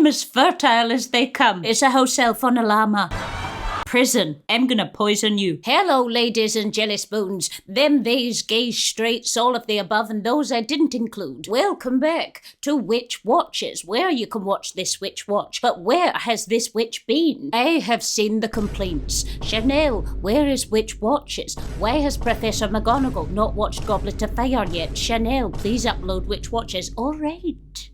I'm as fertile as they come. It's a house elf on a llama. Prison. I'm gonna poison you. Hello, ladies and jelly spoons. Them, theys, gays, straights, all of the above and those I didn't include. Welcome back to Witch Watches, where you can watch this witch watch. But where has this witch been? I have seen the complaints. Chanel, where is Witch Watches? Why has Professor McGonagall not watched Goblet of Fire yet? Chanel, please upload Witch Watches. All right.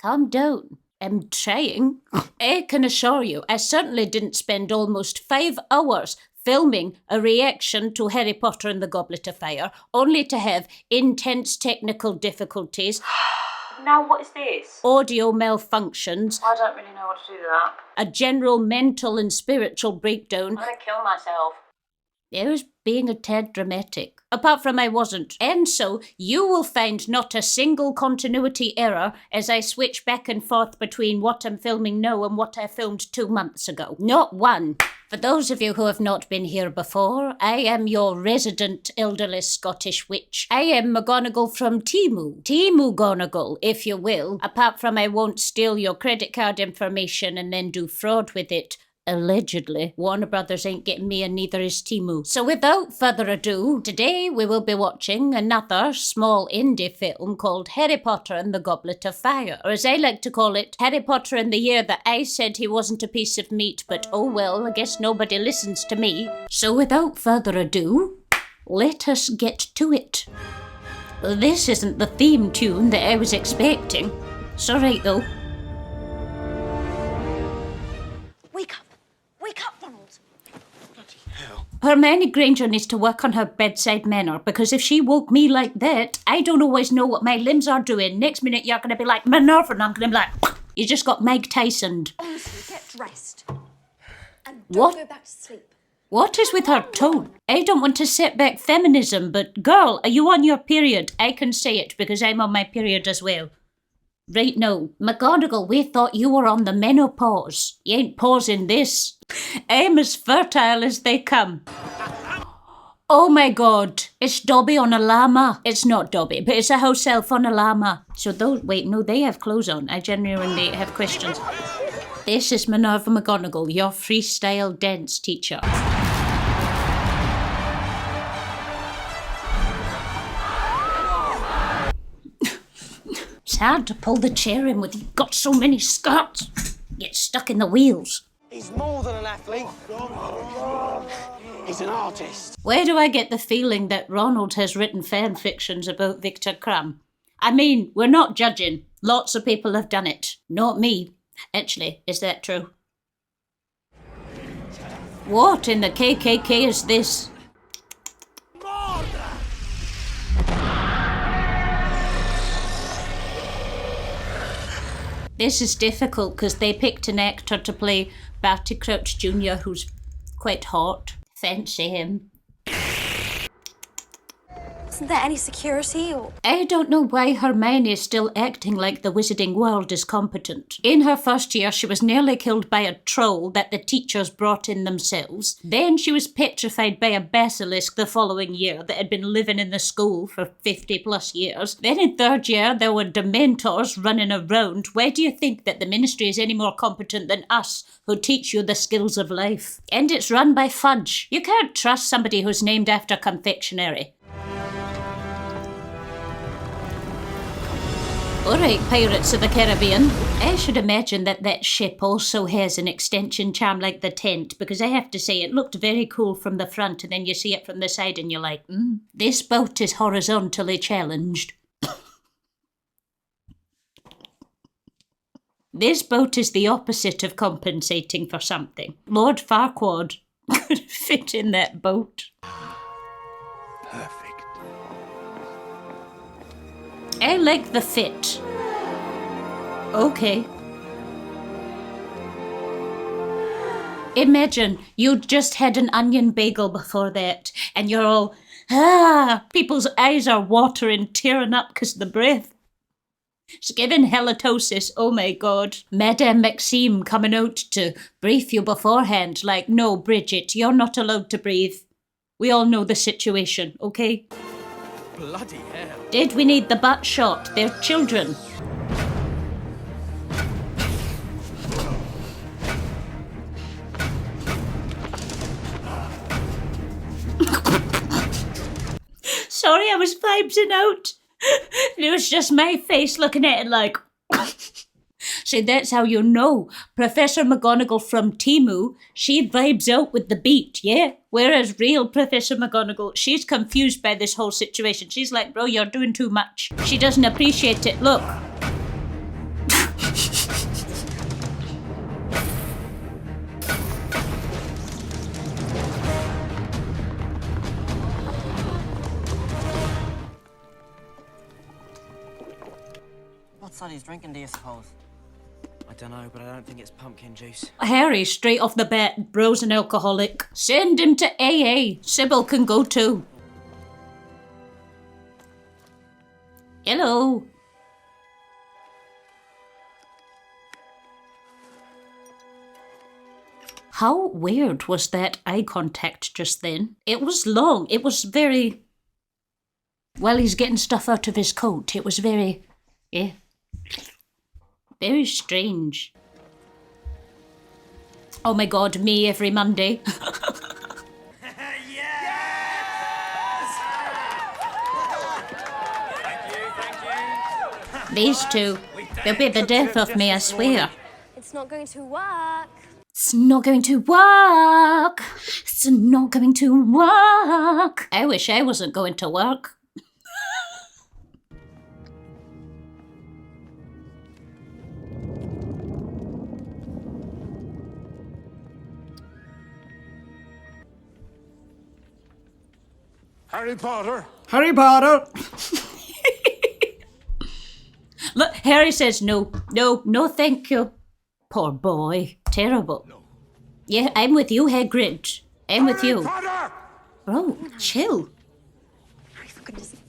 Calm down. I'm trying. I can assure you, I certainly didn't spend almost 5 hours filming a reaction to Harry Potter and the Goblet of Fire, only to have intense technical difficulties. Now what is this? Audio malfunctions. I don't really know what to do with that. A general mental and spiritual breakdown. I'm gonna kill myself. I was being a tad dramatic. Apart from I wasn't. And so, you will find not a single continuity error as I switch back and forth between what I'm filming now and what I filmed 2 months ago. Not one. For those of you who have not been here before, I am your resident elderly Scottish witch. I am McGonagall from Temu. Mcgonogalls, if you will. Apart from I won't steal your credit card information and then do fraud with it. Allegedly. Warner Brothers ain't getting me and neither is Temu. So without further ado, today we will be watching another small indie film called Harry Potter and the Goblet of Fire. Or as I like to call it, Harry Potter in the year that I said he wasn't a piece of meat, but oh well, I guess nobody listens to me. So without further ado, let us get to it. This isn't the theme tune that I was expecting. It's alright though. Wake up, Ronald. Bloody hell. Hermione Granger needs to work on her bedside manner, because if she woke me like that, I don't always know what my limbs are doing. Next minute you're going to be like Minerva and I'm going to be like, you just got Mike Tyson'd. Honestly, get dressed. And don't go back to sleep. What is with her tone? I don't want to set back feminism, but girl, are you on your period? I can say it because I'm on my period as well. Right now, McGonagall, we thought you were on the menopause. You ain't pausing this. I'm as fertile as they come. Oh my god, it's Dobby on a llama. It's not Dobby, but it's a house elf on a llama. So those, wait, no, they have clothes on. I genuinely have questions. This is Minerva McGonagall, your freestyle dance teacher. It's hard to pull the chair in with you've got so many skirts. Get stuck in the wheels. He's more than an athlete. He's an artist. Where do I get the feeling that Ronald has written fan fictions about Viktor Krum? I mean, we're not judging. Lots of people have done it. Not me. Actually, is that true? What in the KKK is this? This is difficult because they picked an actor to play Barty Crouch Jr. who's quite hot. Fancy him. Isn't there any security or... I don't know why Hermione is still acting like the wizarding world is competent. In her first year, she was nearly killed by a troll that the teachers brought in themselves. Then she was petrified by a basilisk the following year that had been living in the school for 50 plus years. Then in third year, there were dementors running around. Why do you think that the ministry is any more competent than us, who teach you the skills of life? And it's run by Fudge. You can't trust somebody who's named after confectionery. Alright, Pirates of the Caribbean. I should imagine that that ship also has an extension charm like the tent, because I have to say it looked very cool from the front and then you see it from the side and you're like, this boat is horizontally challenged. This boat is the opposite of compensating for something. Lord Farquaad could fit in that boat. Perfect. I like the fit. Okay. Imagine you'd just had an onion bagel before that, and you're all, people's eyes are watering, tearing up because of the breath. It's giving halitosis, oh my god. Madame Maxime coming out to brief you beforehand, like, no, Bridget, you're not allowed to breathe. We all know the situation, okay? Bloody hell. Did we need the butt shot? They're children. Sorry, I was vibesing out. It was just my face looking at it like... See, that's how you know. Professor McGonagall from Temu, she vibes out with the beat, yeah? Whereas real Professor McGonagall, she's confused by this whole situation. She's like, bro, you're doing too much. She doesn't appreciate it. Look. What side he's drinking, do you suppose? I don't know, but I don't think it's pumpkin juice. Harry, straight off the bat, bro's an alcoholic. Send him to AA. Sybil can go too. Hello. How weird was that eye contact just then? It was long. It was very... While he's getting stuff out of his coat, it was very... Yeah. Very strange. Oh my god, me every Monday. These two, they'll be the death of me, I swear. It's not going to work. It's not going to work. It's not going to work. I wish I wasn't going to work. Harry Potter. Harry Potter! Look, Harry says no, thank you. Poor boy. Terrible. No. Yeah, I'm with you, Hagrid. I'm with you. Potter! Bro, chill. Harry, for goodness sake.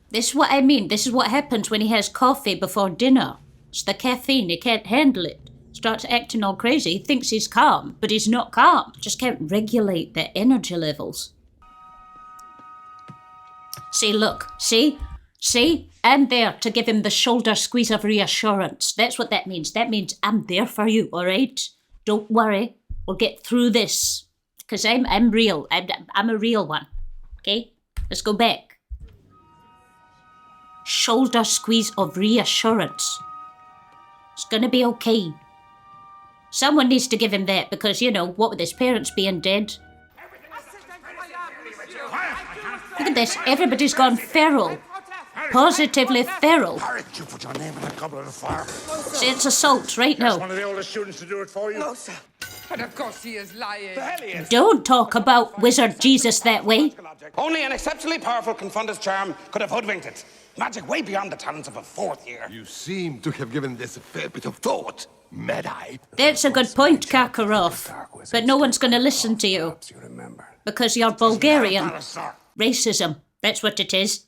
This is what I mean. This is what happens when he has coffee before dinner. It's the caffeine. He can't handle it. Starts acting all crazy. He thinks he's calm, but he's not calm. Just can't regulate the energy levels. See, look. See? I'm there to give him the shoulder squeeze of reassurance. That's what that means. That means I'm there for you, all right? Don't worry. We'll get through this. Because I'm real. I'm a real one. Okay? Let's go back. Shoulder squeeze of reassurance. It's gonna be okay. Someone needs to give him that because, you know, what with his parents being dead. Look at this. Everybody's gone feral. Positively feral. Harry, you put your name in a goblet of fire. See, it's assault right One now. of the oldest students to do it for you. No, sir. And of course he is lying. The hell he is. Don't talk about Wizard Jesus that way. Only an exceptionally powerful confundus charm could have hoodwinked it. Magic way beyond the talents of a fourth year. You seem to have given this a fair bit of thought, Mad-Eye. That's a good point, Karkaroff. But no one's going to listen to you. Because you're Bulgarian. Racism. That's what it is.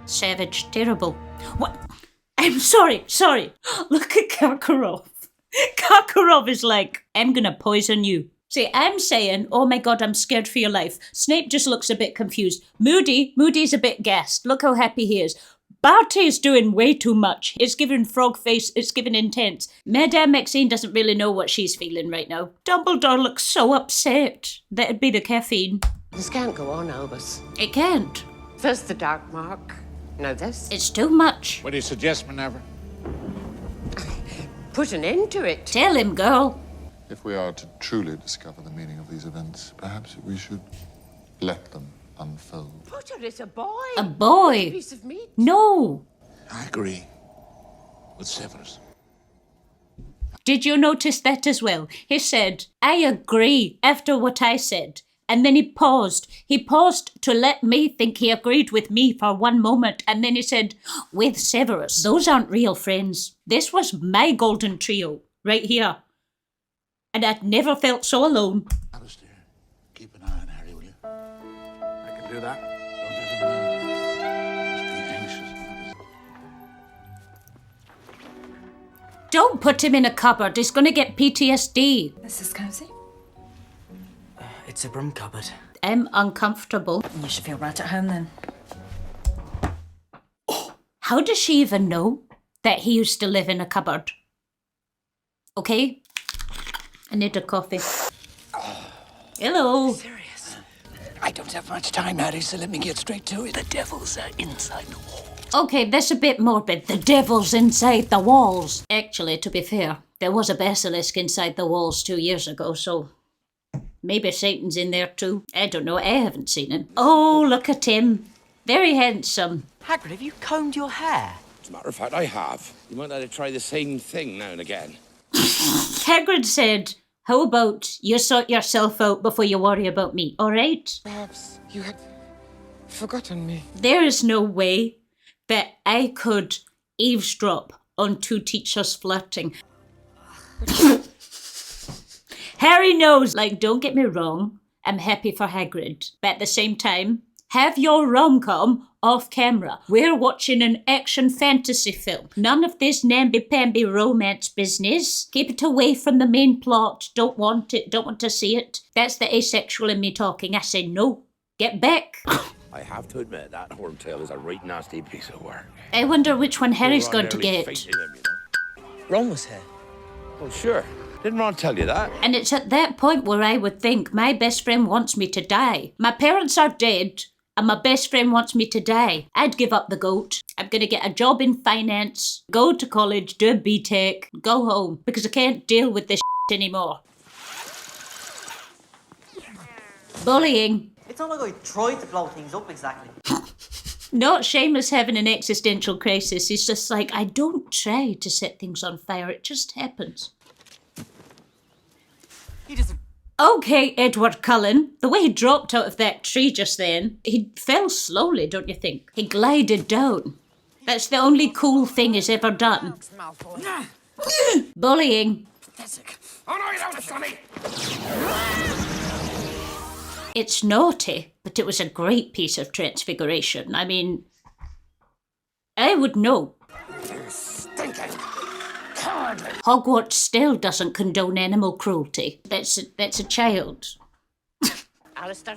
Savage. Terrible. What? I'm sorry. Look at Karkaroff. Karkaroff is like, I'm going to poison you. See, I'm saying, oh my god, I'm scared for your life. Snape just looks a bit confused. Moody's a bit gassed. Look how happy he is. Barty's doing way too much. It's giving frog face, it's giving intense. Madame Maxine doesn't really know what she's feeling right now. Dumbledore looks so upset. That'd be the caffeine. This can't go on, Albus. It can't. First the dark mark, now this. It's too much. What do you suggest, Minerva? Put an end to it. Tell him, girl. If we are to truly discover the meaning of these events, perhaps we should let them unfold. Potter is a boy. A boy? A piece of meat. No. I agree with Severus. Did you notice that as well? He said, I agree after what I said. And then he paused. He paused to let me think he agreed with me for one moment. And then he said, with Severus. Those aren't real friends. This was my golden trio right here. And I'd never felt so alone. Alistair, keep an eye on Harry, will you? I can do that. Don't let him know. Just be anxious. Don't put him in a cupboard. He's going to get PTSD. This is cozy. It's a broom cupboard. I'm uncomfortable. You should feel right at home then. How does she even know that he used to live in a cupboard? Okay? I need a coffee. Hello. Serious. I don't have much time, Harry, so let me get straight to it. The devils are inside the wall. Okay, that's a bit morbid. The devil's inside the walls. Actually, to be fair, there was a basilisk inside the walls 2 years ago, so maybe Satan's in there too. I don't know, I haven't seen him. Oh, look at him. Very handsome. Hagrid, have you combed your hair? As a matter of fact, I have. You might like to try the same thing now and again. Hagrid said, how about you sort yourself out before you worry about me, alright? Perhaps you had forgotten me. There is no way that I could eavesdrop on two teachers flirting. Harry knows, like, don't get me wrong, I'm happy for Hagrid. But at the same time, have your rom-com off camera. We're watching an action fantasy film. None of this namby-pamby romance business. Keep it away from the main plot. Don't want it, don't want to see it. That's the asexual in me talking. I say no. Get back. I have to admit, that horntail is a right nasty piece of work. I wonder which one Harry's going to Nearly get. fainted him, you know. Ron was here. Well, sure. Didn't Ron tell you that? And it's at that point where I would think my best friend wants me to die. My parents are dead, and my best friend wants me to die. I'd give up the goat. I'm going to get a job in finance, go to college, do a BTEC, go home, because I can't deal with this shit anymore. Bullying. It's not like I tried to blow things up exactly. Not Seamus having an existential crisis. He's just like, I don't try to set things on fire. It just happens. He doesn't. Okay, Edward Cullen. The way he dropped out of that tree just then, he fell slowly, don't you think? He glided down. That's the only cool thing he's ever done. Bullying. Oh no, you don't, Sonny! It's naughty, but it was a great piece of transfiguration. I mean, I would know. Stinking! Cowardly! Hogwarts still doesn't condone animal cruelty. That's a child. Alistair,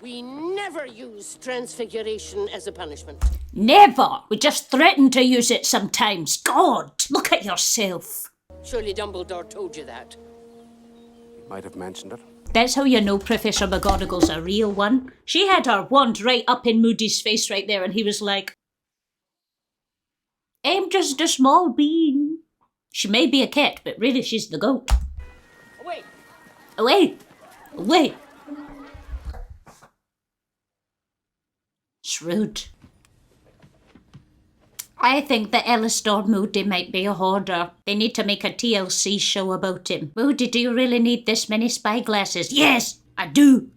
we never use transfiguration as a punishment. Never! We just threaten to use it sometimes. God, look at yourself. Surely Dumbledore told you that. You might have mentioned it. That's how you know Professor McGonagall's a real one. She had her wand right up in Moody's face right there, and he was like, I'm just a small bean. She may be a cat, but really she's the goat. Wait. Away! Away! It's rude. I think that Alistair Moody might be a hoarder. They need to make a TLC show about him. Moody, do you really need this many spyglasses? Yes, I do.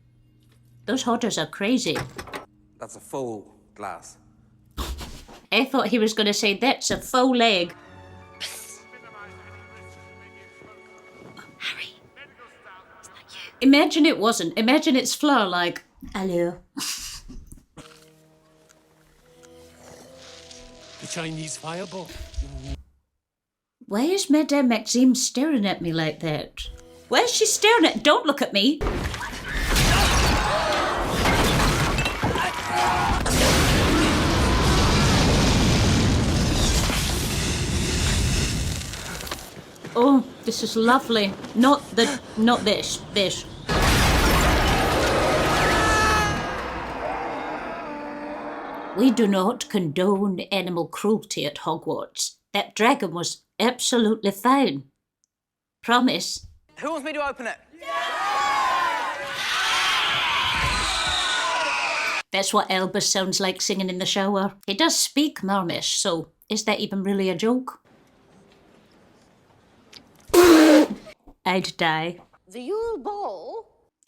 Those hoarders are crazy. That's a full glass. I thought he was going to say, that's a faux leg. Harry, is that you? Imagine it wasn't. Imagine it's Fleur like, hello. The Chinese fireball. Why is Madame Maxime staring at me like that? Why is she staring at... Don't look at me. Oh, this is lovely. Not this. This. We do not condone animal cruelty at Hogwarts. That dragon was absolutely fine. Promise. Who wants me to open it? That's what Albus sounds like singing in the shower. He does speak Mermish, so is that even really a joke? I'd die. The Yule Ball?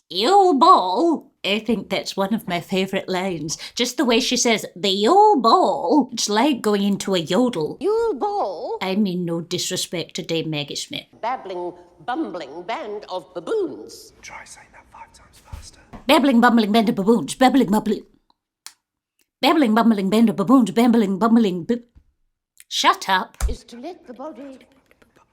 Yule Ball? I think that's one of my favourite lines. Just the way she says, the Yule Ball. It's like going into a yodel. Yule Ball? I mean no disrespect to Dame Maggie Smith. Babbling, bumbling band of baboons. Try saying that 5 times faster. Babbling, bumbling band of baboons. Babbling, bumbling. Babbling, bumbling band of baboons. Babbling, bumbling... Shut up. Is to let the body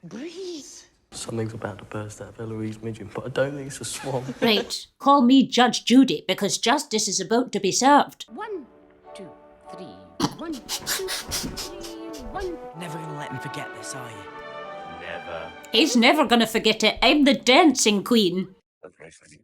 breathe. Something's about to burst out of Eloise Midgen, but I don't think it's a swan. Right. Call me Judge Judy, because justice is about to be served. 1, 2, 3. 1, 2, 3, 1. Never gonna let him forget this, are you? Never. He's never gonna forget it. I'm the dancing queen. That's very funny.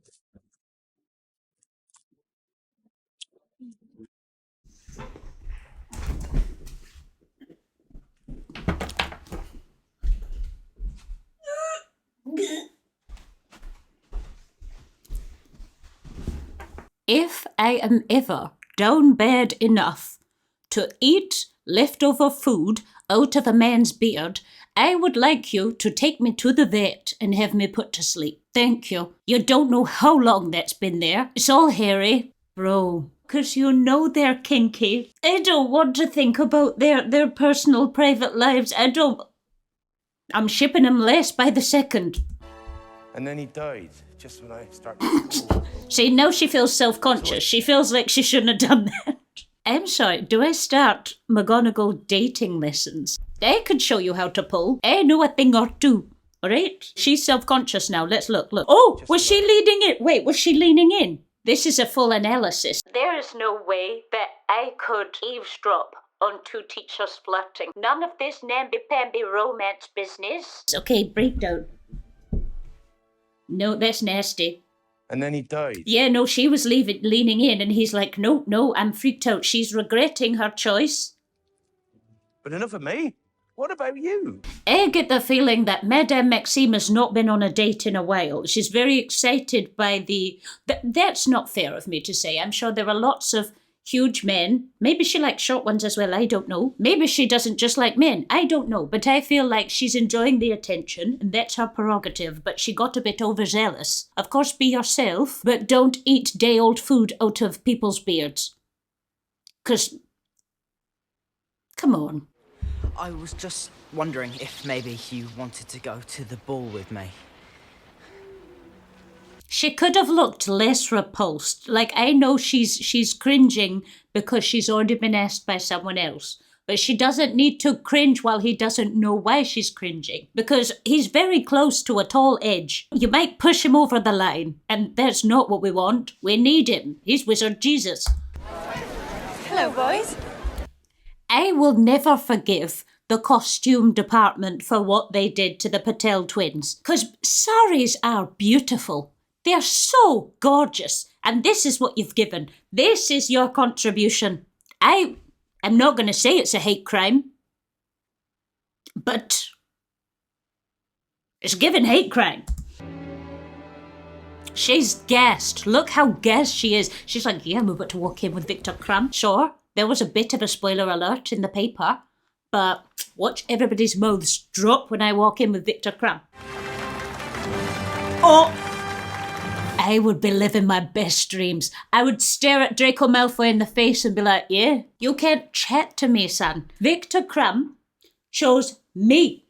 If I am ever down bad enough to eat leftover food out of a man's beard, I would like you to take me to the vet and have me put to sleep. Thank you. You don't know how long that's been there. It's all hairy. Bro, 'cause you know they're kinky. I don't want to think about their personal private lives. I'm shipping them less by the second. And then he died, just when I started. See, now she feels self-conscious. She feels like she shouldn't have done that. I'm sorry, do I start McGonagall dating lessons? I could show you how to pull. I know a thing or two. Alright? She's self-conscious now. Let's look. Oh, was she leading it? Wait, was she leaning in? This is a full analysis. There is no way that I could eavesdrop on two teachers flirting. None of this namby-pamby romance business. Okay, breakdown. No, that's nasty. And then he died. Yeah, no, she was leaning in, and he's like, no, I'm freaked out. She's regretting her choice. But enough of me. What about you? I get the feeling that Madame Maxime has not been on a date in a while. She's very excited by the... That's not fair of me to say. I'm sure there are lots of huge men. Maybe she likes short ones as well, I don't know. Maybe she doesn't just like men, I don't know. But I feel like she's enjoying the attention, and that's her prerogative. But she got a bit overzealous. Of course, be yourself, but don't eat day-old food out of people's beards. 'Cause... Come on. I was just wondering if maybe you wanted to go to the ball with me. She could have looked less repulsed. Like, I know she's cringing because she's already been asked by someone else. But she doesn't need to cringe while he doesn't know why she's cringing. Because he's very close to a tall edge. You might push him over the line. And that's not what we want. We need him. He's Wizard Jesus. Hello, boys. I will never forgive the costume department for what they did to the Patel twins. Because saris are beautiful. They're so gorgeous. And this is what you've given. This is your contribution. I'm not going to say it's a hate crime. But it's given hate crime. She's gassed. Look how gassed she is. She's like, yeah, I'm about to walk in with Victor Crumb. Sure, there was a bit of a spoiler alert in the paper. But watch everybody's mouths drop when I walk in with Victor Crumb. Oh! I would be living my best dreams. I would stare at Draco Malfoy in the face and be like, yeah, you can't chat to me, son. Victor Crumb chose me.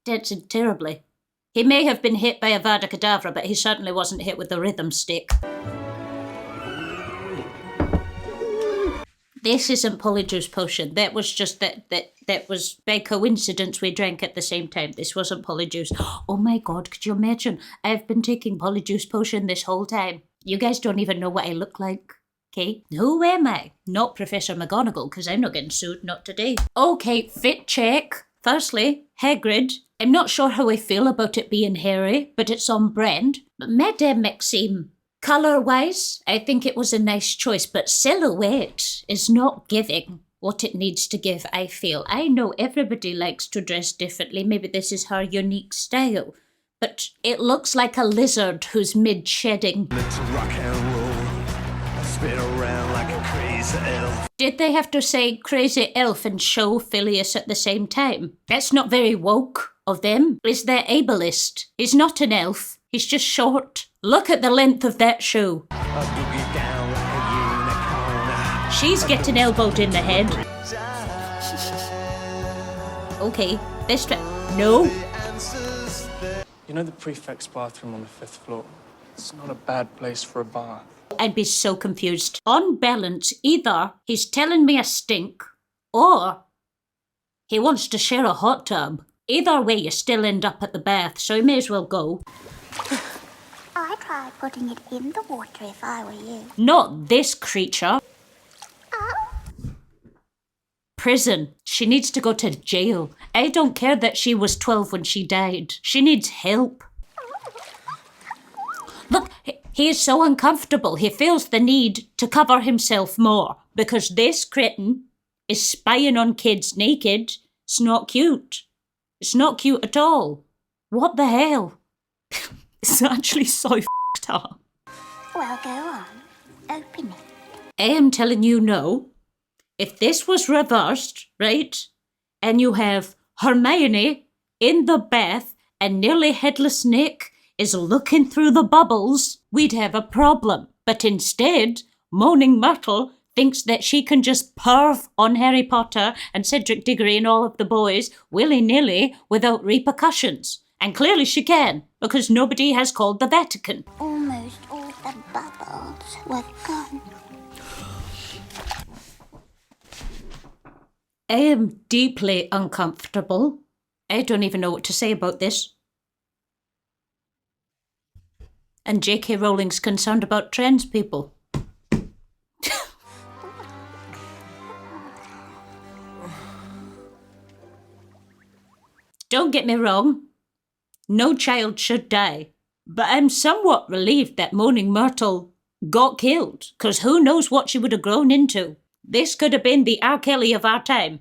Dancing terribly. He may have been hit by a Vada Kedavra, but he certainly wasn't hit with the rhythm stick. This isn't Polyjuice Potion. That was just that was by coincidence we drank at the same time. This wasn't Polyjuice. Oh my god, could you imagine? I've been taking Polyjuice Potion this whole time. You guys don't even know what I look like. Okay? Who am I? Not Professor McGonagall, because I'm not getting sued, not today. Okay, fit check. Firstly, Hagrid. I'm not sure how I feel about it being hairy, but it's on brand. But Madame Maxime. Colour-wise, I think it was a nice choice, but silhouette is not giving what it needs to give, I feel. I know everybody likes to dress differently. Maybe this is her unique style. But it looks like a lizard who's mid-shedding. Let's rock and roll. Spin around like a crazy elf. Did they have to say crazy elf and show Phileas at the same time? That's not very woke of them. Is there ableist? He's not an elf. He's just short. Look at the length of that shoe. She's getting elbowed in the head. Okay, this time. No. You know the prefect's bathroom on the 5th floor? It's not a bad place for a bath. I'd be so confused. On balance, either he's telling me I stink, or he wants to share a hot tub. Either way, you still end up at the bath, so you may as well go. I'd try putting it in the water if I were you. Not this creature. Prison. She needs to go to jail. I don't care that she was 12 when she died. She needs help. Look, He is so uncomfortable, he feels the need to cover himself more because this kitten is spying on kids naked. It's not cute. It's not cute at all. What the hell? It's actually so f***ed up. Well, go on. Open it. I am telling you no. If this was reversed, right, and you have Hermione in the bath and nearly headless Nick is looking through the bubbles, we'd have a problem. But instead, moaning Myrtle thinks that she can just perv on Harry Potter and Cedric Diggory and all of the boys willy-nilly without repercussions. And clearly she can, because nobody has called the Vatican. Almost all the bubbles were gone. I am deeply uncomfortable. I don't even know what to say about this. And J.K. Rowling's concerned about trans people. Don't get me wrong. No child should die. But I'm somewhat relieved that Moaning Myrtle got killed, because who knows what she would have grown into. This could have been the R. Kelly of our time.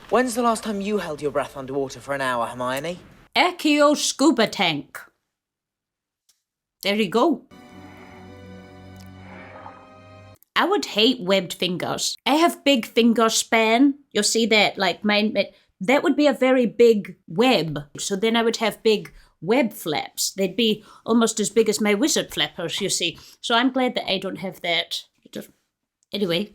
When's the last time you held your breath underwater for an hour, Hermione? Echio scuba tank. There you go. I would hate webbed fingers. I have big finger span. You'll see that, like mine. That would be a very big web. So then I would have big web flaps. They'd be almost as big as my wizard flappers, you see. So I'm glad that I don't have that. Anyway,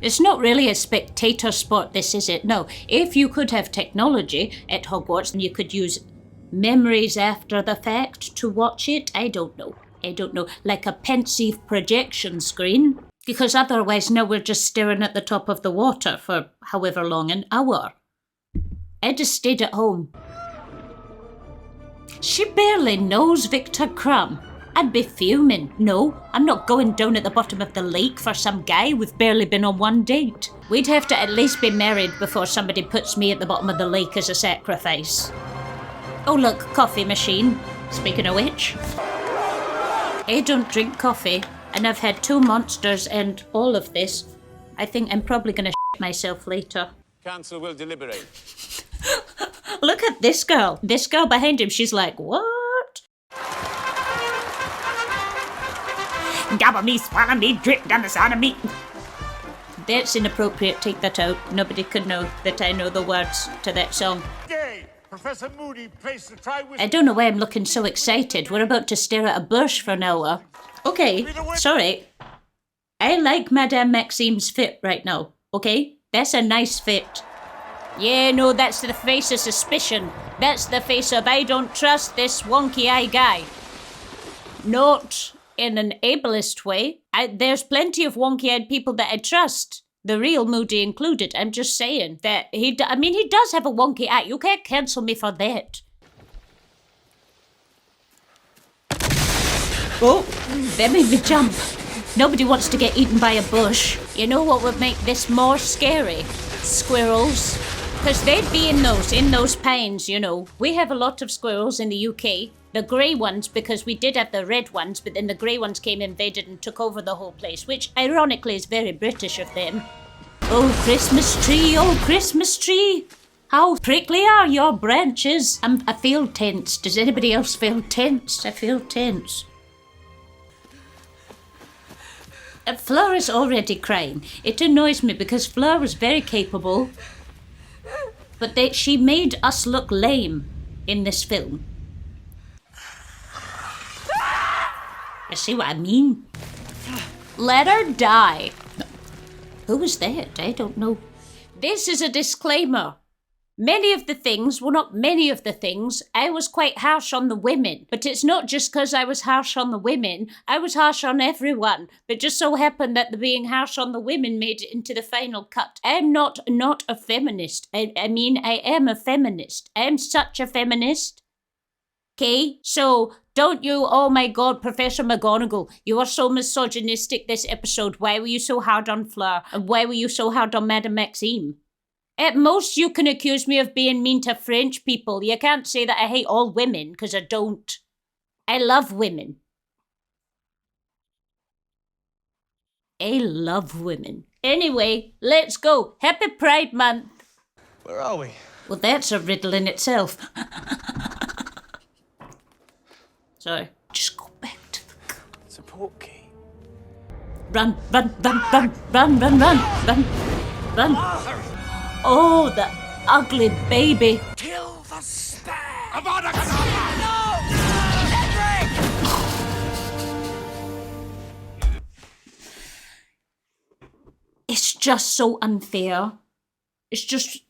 it's not really a spectator sport, this, is it? No. If you could have technology at Hogwarts, then you could use memories after the fact to watch it. I don't know. Like a pensive projection screen. Because otherwise now we're just staring at the top of the water for however long, an hour. I just stayed at home. She barely knows Victor Crumb. I'd be fuming. No, I'm not going down at the bottom of the lake for some guy we've barely been on one date. We'd have to at least be married before somebody puts me at the bottom of the lake as a sacrifice. Oh look, coffee machine. Speaking of which. I don't drink coffee, and I've had 2 monsters and all of this. I think I'm probably going to shit myself later. Council will deliberate. Look at this girl. This girl behind him, she's like, what? Gobble me, swallow me, drip down the side of me. That's inappropriate, take that out. Nobody could know that I know the words to that song. Professor Moody placed the tri-wizard. I don't know why I'm looking so excited. We're about to stare at a bush for an hour. Okay, sorry. I like Madame Maxime's fit right now, okay? That's a nice fit. Yeah, no, that's the face of suspicion. That's the face of I don't trust this wonky-eye guy. Not in an ableist way. There's plenty of wonky-eyed people that I trust. The real Moody included. I'm just saying that he does have a wonky eye. You can't cancel me for that. Oh, that made me jump. Nobody wants to get eaten by a bush. You know what would make this more scary? Squirrels. Because they'd be in those pines, you know. We have a lot of squirrels in the UK. The grey ones, because we did have the red ones, but then the grey ones came, invaded, and took over the whole place, which ironically is very British of them. Oh, Christmas tree, how prickly are your branches? I feel tense. Does anybody else feel tense? I feel tense. Fleur is already crying. It annoys me because Fleur was very capable, but she made us look lame in this film. You see what I mean? Let her die. Who was that? I don't know. This is a disclaimer. Many of the things, well, not many of the things, I was quite harsh on the women. But it's not just because I was harsh on the women. I was harsh on everyone. But just so happened that the being harsh on the women made it into the final cut. I'm not a feminist. I am a feminist. I'm such a feminist. Okay? So, don't you, oh my god, Professor McGonagall, you are so misogynistic this episode. Why were you so hard on Fleur? And why were you so hard on Madame Maxime? At most, you can accuse me of being mean to French people. You can't say that I hate all women, because I don't. I love women. I love women. Anyway, let's go. Happy Pride Month. Where are we? Well, that's a riddle in itself. Sorry. Just go back to the car. It's a portkey. Run, run, run, run, run, run, run, run, run. Oh, the ugly baby. Kill the stag! It's just so unfair. It's just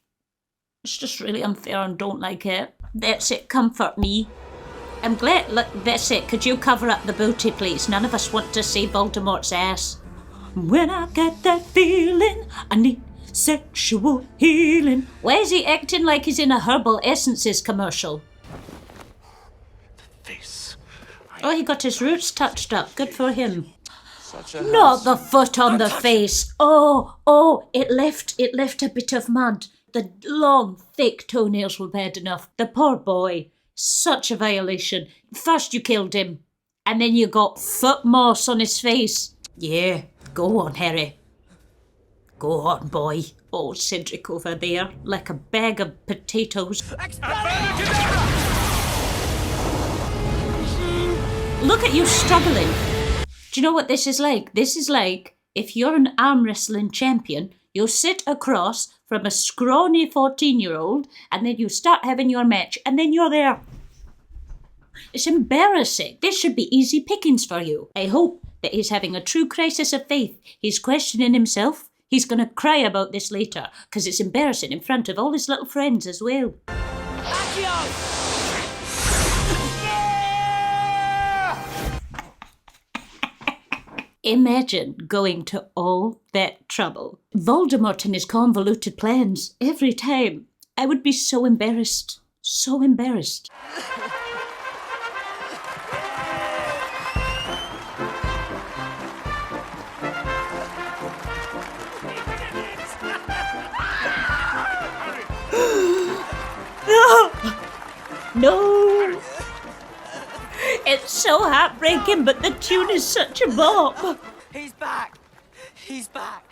really unfair and don't like it. That's it, comfort me. I'm glad, look, that's it. Could you cover up the booty, please? None of us want to see Voldemort's ass. When I get that feeling, I need sexual healing. Why is he acting like he's in a Herbal Essences commercial? Face. Oh, he got his roots touched up. Good for him. Such a Not the foot on the face. Oh, it left a bit of mud. The long, thick toenails were bad enough. The poor boy. Such a violation. First you killed him, and then you got foot moss on his face. Yeah, go on, Harry. Go on, boy. Oh, Cedric over there, like a bag of potatoes. Look at you struggling. Do you know what this is like? This is like if you're an arm wrestling champion, you sit across from a scrawny 14-year-old and then you start having your match and then you're there. It's embarrassing. This should be easy pickings for you. I hope that he's having a true crisis of faith. He's questioning himself. He's going to cry about this later because it's embarrassing in front of all his little friends as well. Imagine going to all that trouble. Voldemort and his convoluted plans every time. I would be so embarrassed. So embarrassed. No! It's so heartbreaking, but the tune is such a bop. He's back! He's back!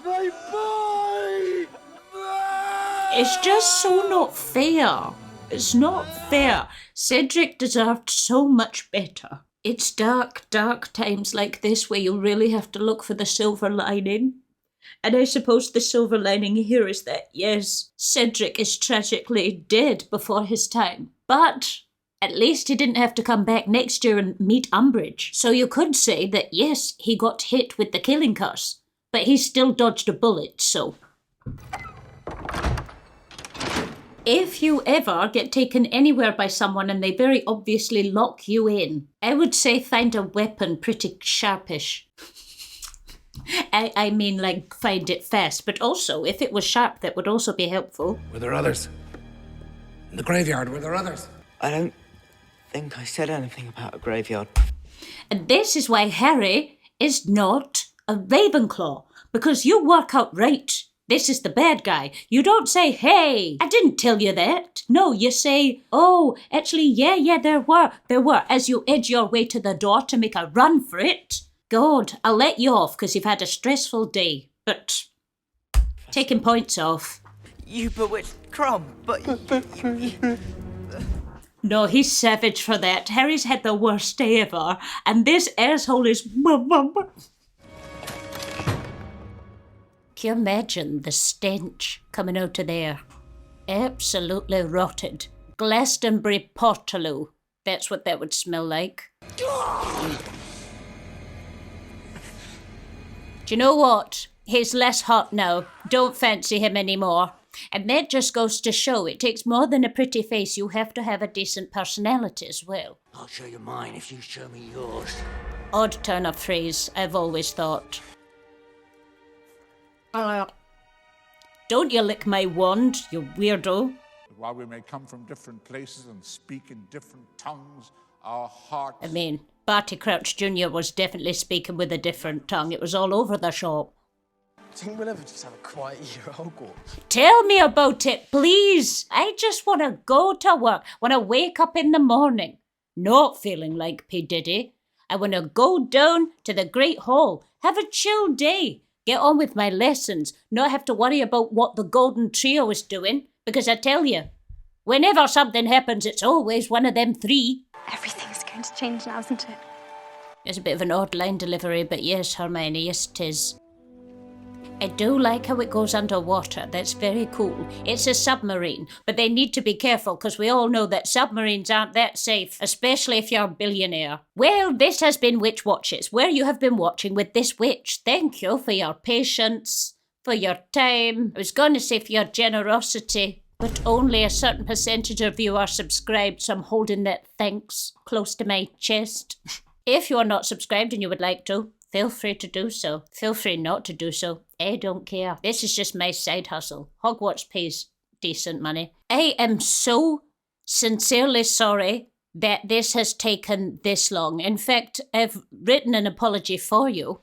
My boy! It's just so not fair. It's not fair. Cedric deserved so much better. It's dark, dark times like this where you really have to look for the silver lining. And I suppose the silver lining here is that, yes, Cedric is tragically dead before his time. But at least he didn't have to come back next year and meet Umbridge. So you could say that, yes, he got hit with the killing curse, but he still dodged a bullet, so... If you ever get taken anywhere by someone and they very obviously lock you in, I would say find a weapon pretty sharpish. I mean, like, find it fast, but also, if it was sharp, that would also be helpful. Were there others? In the graveyard, were there others? I don't think I said anything about a graveyard. And this is why Harry is not a Ravenclaw, because you work out right. This is the bad guy. You don't say, hey, I didn't tell you that. No, you say, oh, actually, yeah, there were, as you edge your way to the door to make a run for it. God, I'll let you off because you've had a stressful day, but taking points off. You bewitched Crumb, but No, he's savage for that. Harry's had the worst day ever, and this asshole is... Can you imagine the stench coming out of there? Absolutely rotted. Glastonbury portaloo. That's what that would smell like. Do you know what? He's less hot now. Don't fancy him anymore. And that just goes to show it takes more than a pretty face. You have to have a decent personality as well. I'll show you mine if you show me yours. Odd turn of phrase, I've always thought. Don't you lick my wand, you weirdo. While we may come from different places and speak in different tongues, our hearts... I mean, Barty Crouch Jr. was definitely speaking with a different tongue. It was all over the shop. Do you think we'll ever just have a quiet year at Hogwarts? Tell me about it, please. I just want to go to work, want to wake up in the morning, not feeling like P. Diddy. I want to go down to the Great Hall, have a chill day, get on with my lessons, not have to worry about what the Golden Trio is doing, because I tell you, whenever something happens, it's always one of them three. Everything's going to change now, isn't it? It's a bit of an odd line delivery, but yes, Hermione, yes it is. I do like how it goes underwater. That's very cool. It's a submarine, but they need to be careful because we all know that submarines aren't that safe, especially if you're a billionaire. Well, this has been Witch Watches, where you have been watching with this witch. Thank you for your patience, for your time. I was going to say for your generosity, but only a certain percentage of you are subscribed, so I'm holding that thanks close to my chest. If you are not subscribed and you would like to, feel free to do so. Feel free not to do so. I don't care. This is just my side hustle. Hogwarts pays decent money. I am so sincerely sorry that this has taken this long. In fact, I've written an apology for you.